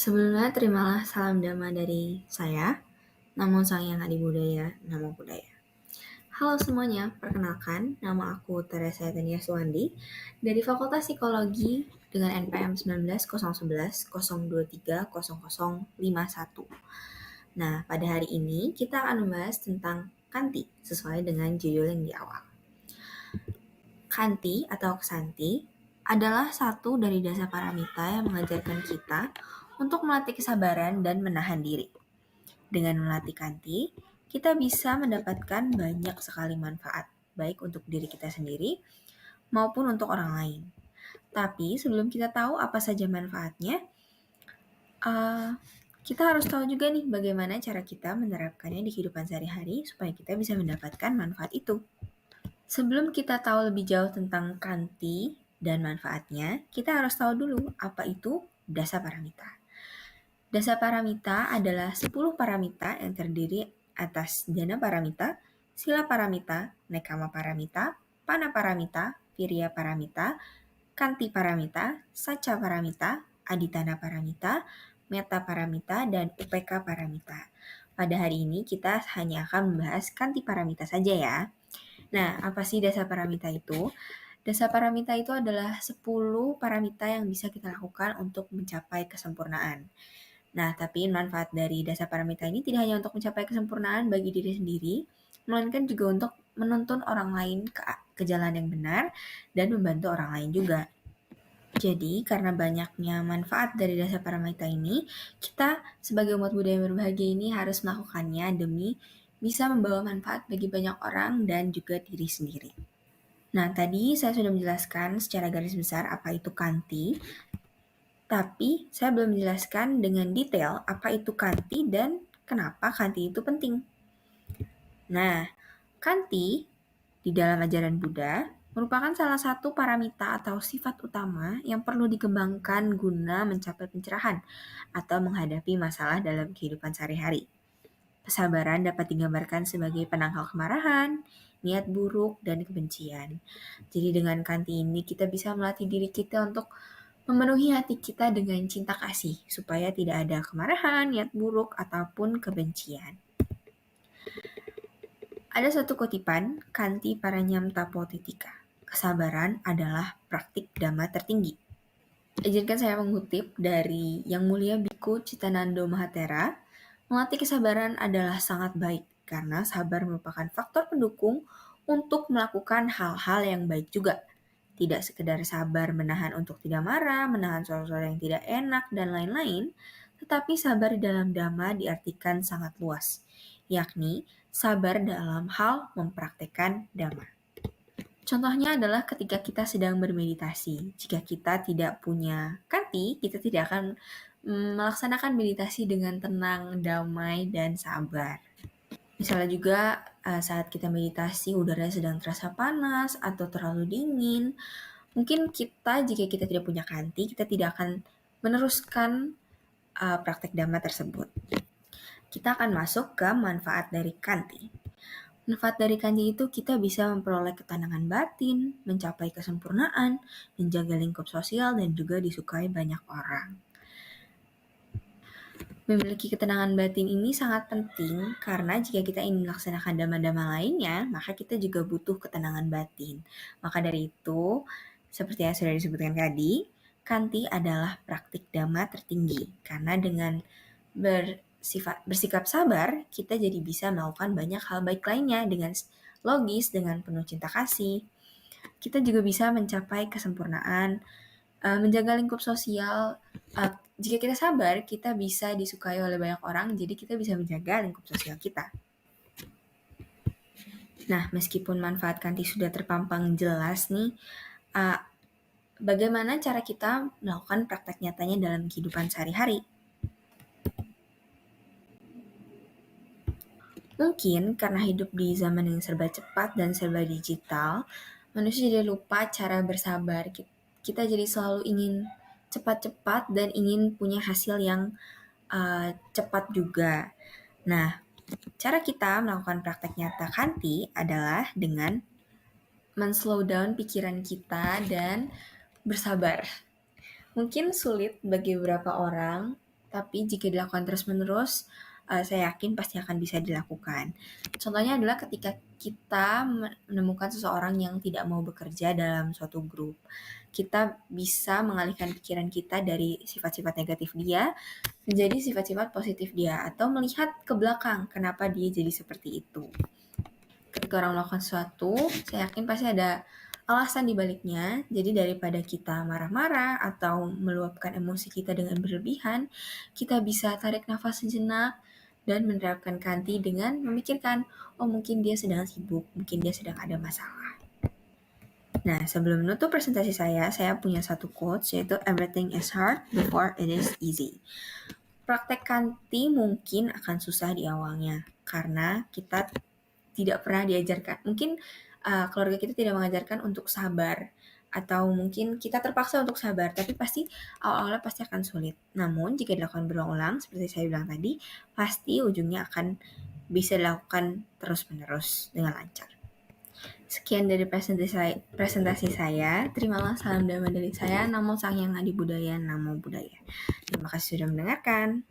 Sebelumnya terimalah salam dhamma dari saya, Namo Sang Adi Budaya, Namo Buddhaya. Halo semuanya, perkenalkan nama aku Teresa Tania Suwandi dari Fakultas Psikologi dengan NPM 190110230051. Nah, pada hari ini kita akan membahas tentang Kanti sesuai dengan judul yang di awal. Kanti atau Ksanti adalah satu dari dasar paramita yang mengajarkan kita untuk melatih kesabaran dan menahan diri. Dengan melatih Kanti, kita bisa mendapatkan banyak sekali manfaat, baik untuk diri kita sendiri maupun untuk orang lain. Tapi sebelum kita tahu apa saja manfaatnya, kita harus tahu juga nih bagaimana cara kita menerapkannya di kehidupan sehari-hari supaya kita bisa mendapatkan manfaat itu. Sebelum kita tahu lebih jauh tentang Kanti dan manfaatnya, kita harus tahu dulu apa itu dasa paramita. Dasa paramita adalah 10 paramita yang terdiri atas dana paramita, sila paramita, nekama paramita, pana paramita, virya paramita, kanti paramita, saca paramita, aditana paramita, meta paramita, dan upeka paramita. Pada hari ini kita hanya akan membahas kanti paramita saja ya. Nah, apa sih dasa paramita itu? Dasa paramita itu adalah 10 paramita yang bisa kita lakukan untuk mencapai kesempurnaan. Nah, tapi manfaat dari dasa paramita ini tidak hanya untuk mencapai kesempurnaan bagi diri sendiri, melainkan juga untuk menuntun orang lain ke jalan yang benar dan membantu orang lain juga. Jadi, karena banyaknya manfaat dari dasa paramita ini, kita sebagai umat Buddha yang berbahagia ini harus melakukannya demi bisa membawa manfaat bagi banyak orang dan juga diri sendiri. Nah, tadi saya sudah menjelaskan secara garis besar apa itu Kanti, tapi saya belum menjelaskan dengan detail apa itu Kanti dan kenapa Kanti itu penting. Nah, Kanti di dalam ajaran Buddha merupakan salah satu paramita atau sifat utama yang perlu dikembangkan guna mencapai pencerahan atau menghadapi masalah dalam kehidupan sehari-hari. Kesabaran dapat digambarkan sebagai penangkal kemarahan, niat buruk, dan kebencian. Jadi dengan Kanti ini kita bisa melatih diri kita untuk memenuhi hati kita dengan cinta kasih, supaya tidak ada kemarahan, niat buruk, ataupun kebencian. Ada satu kutipan, Kanti Paranyam Tapotitika. Kesabaran adalah praktik dhamma tertinggi. Izinkan saya mengutip dari Yang Mulia Biku Citanando Mahatera, melatih kesabaran adalah sangat baik, karena sabar merupakan faktor pendukung untuk melakukan hal-hal yang baik juga. Tidak sekedar sabar menahan untuk tidak marah, menahan suara-suara yang tidak enak, dan lain-lain, tetapi sabar di dalam dhamma diartikan sangat luas, yakni sabar dalam hal mempraktekkan dhamma. Contohnya adalah ketika kita sedang bermeditasi. Jika kita tidak punya Kanti, kita tidak akan melaksanakan meditasi dengan tenang, damai, dan sabar. Misalnya juga saat kita meditasi udara sedang terasa panas atau terlalu dingin, mungkin kita jika kita tidak punya Kanti, kita tidak akan meneruskan praktek dhamma tersebut. Kita akan masuk ke manfaat dari Kanti. Manfaat dari Kanti itu kita bisa memperoleh ketenangan batin, mencapai kesempurnaan, menjaga lingkup sosial, dan juga disukai banyak orang. Memiliki ketenangan batin ini sangat penting karena jika kita ingin melaksanakan dhamma-dhamma lainnya, maka kita juga butuh ketenangan batin. Maka dari itu, seperti yang sudah disebutkan tadi, Kanti adalah praktik dhamma tertinggi karena dengan bersikap sabar, kita jadi bisa melakukan banyak hal baik lainnya dengan logis, dengan penuh cinta kasih. Kita juga bisa mencapai kesempurnaan, menjaga lingkup sosial. Jika kita sabar, kita bisa disukai oleh banyak orang, jadi kita bisa menjaga lingkup sosial kita. Nah, meskipun manfaat Kanti sudah terpampang jelas nih, bagaimana cara kita melakukan praktek nyatanya dalam kehidupan sehari-hari? Mungkin karena hidup di zaman yang serba cepat dan serba digital, manusia jadi lupa cara bersabar. Kita jadi selalu ingin cepat-cepat dan ingin punya hasil yang cepat juga. Nah, cara kita melakukan praktek nyata Kanti adalah dengan men-slow down pikiran kita dan bersabar. Mungkin sulit bagi beberapa orang, Tapi jika dilakukan terus-menerus, saya yakin pasti akan bisa dilakukan. Contohnya adalah ketika kita menemukan seseorang yang tidak mau bekerja dalam suatu grup. Kita bisa mengalihkan pikiran kita dari sifat-sifat negatif dia menjadi sifat-sifat positif dia, atau melihat ke belakang kenapa dia jadi seperti itu. Ketika orang melakukan sesuatu, saya yakin pasti ada alasan di baliknya. Jadi daripada kita marah-marah atau meluapkan emosi kita dengan berlebihan, kita bisa tarik nafas sejenak dan menerapkan kanti dengan memikirkan, oh mungkin dia sedang sibuk, mungkin dia sedang ada masalah. Nah, sebelum menutup presentasi saya punya satu quotes, yaitu everything is hard before it is easy. Praktek kanti mungkin akan susah di awalnya, karena kita tidak pernah diajarkan. Mungkin keluarga kita tidak mengajarkan untuk sabar, atau mungkin kita terpaksa untuk sabar, tapi pasti awal-awalnya pasti akan sulit. Namun jika dilakukan berulang-ulang, seperti saya bilang tadi, pasti ujungnya akan bisa dilakukan terus-menerus dengan lancar. Sekian dari presentasi saya. Terimalah salam damai dari saya. Namo Sang Hyang Adi Budaya, Namo Buddhaya. Terima kasih sudah mendengarkan.